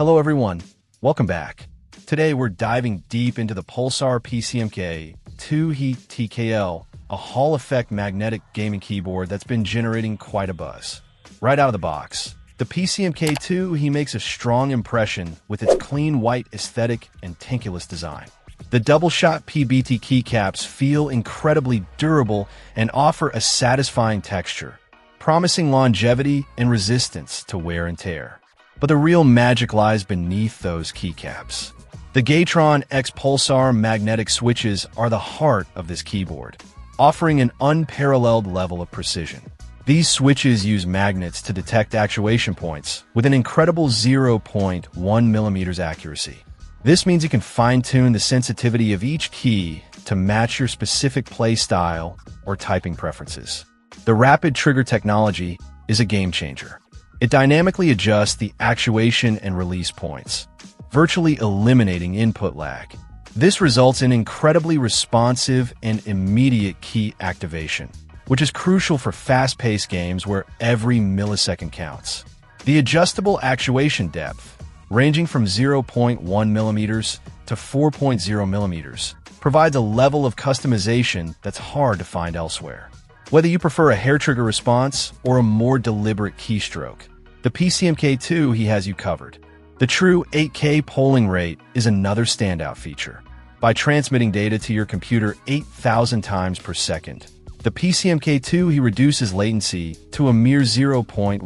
Hello everyone, welcome back. Today we're diving deep into the Pulsar PCMK 2-Heat TKL, a Hall-effect magnetic gaming keyboard that's been generating quite a buzz. Right out of the box, the PCMK 2-Heat makes a strong impression with its clean white aesthetic and tankless design. The double-shot PBT keycaps feel incredibly durable and offer a satisfying texture, promising longevity and resistance to wear and tear. But the real magic lies beneath those keycaps. The Gatron X Pulsar magnetic switches are the heart of this keyboard, offering an unparalleled level of precision. These switches use magnets to detect actuation points with an incredible 0.1 mm accuracy. This means you can fine-tune the sensitivity of each key to match your specific play style or typing preferences. The rapid trigger technology is a game-changer. It dynamically adjusts the actuation and release points, virtually eliminating input lag. This results in incredibly responsive and immediate key activation, which is crucial for fast-paced games where every millisecond counts. The adjustable actuation depth, ranging from 0.1 mm to 4.0 mm, provides a level of customization that's hard to find elsewhere. Whether you prefer a hair trigger response or a more deliberate keystroke, the PCMK 2-Heat has you covered. The true 8K polling rate is another standout feature. By transmitting data to your computer 8,000 times per second, the PCMK 2-Heat reduces latency to a mere 0.125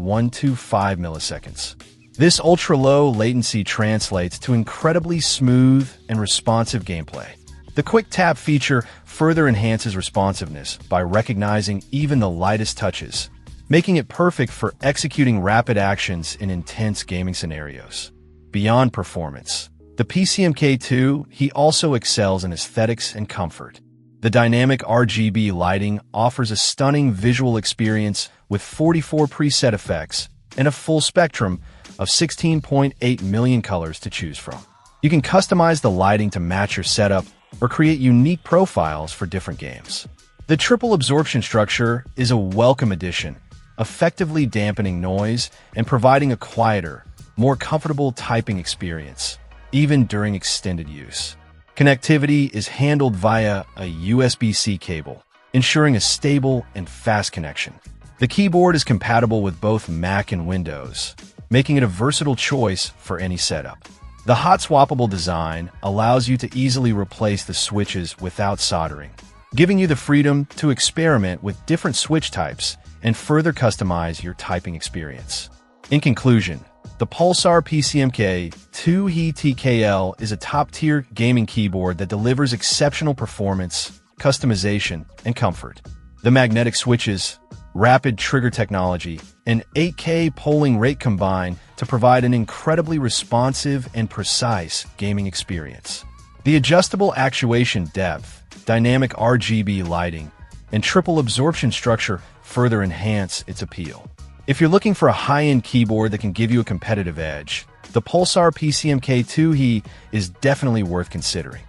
milliseconds. This ultra-low latency translates to incredibly smooth and responsive gameplay. The Quick Tap feature further enhances responsiveness by recognizing even the lightest touches, making it perfect for executing rapid actions in intense gaming scenarios. Beyond performance, the PCMK 2-Heat also excels in aesthetics and comfort. The dynamic RGB lighting offers a stunning visual experience with 44 preset effects and a full spectrum of 16.8 million colors to choose from. You can customize the lighting to match your setup or create unique profiles for different games. The triple absorption structure is a welcome addition, effectively dampening noise and providing a quieter, more comfortable typing experience, even during extended use. Connectivity is handled via a USB-C cable, ensuring a stable and fast connection. The keyboard is compatible with both Mac and Windows, making it a versatile choice for any setup. The hot-swappable design allows you to easily replace the switches without soldering, giving you the freedom to experiment with different switch types and further customize your typing experience. In conclusion, the Pulsar PCMK 2-Heat TKL is a top-tier gaming keyboard that delivers exceptional performance, customization, and comfort. The magnetic switches, rapid trigger technology, and 8K polling rate combine to provide an incredibly responsive and precise gaming experience. The adjustable actuation depth, dynamic RGB lighting, and triple absorption structure further enhance its appeal. If you're looking for a high-end keyboard that can give you a competitive edge, the Pulsar PCMK 2-Heat is definitely worth considering.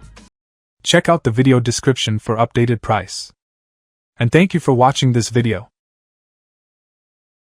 Check out the video description for updated price. And thank you for watching this video.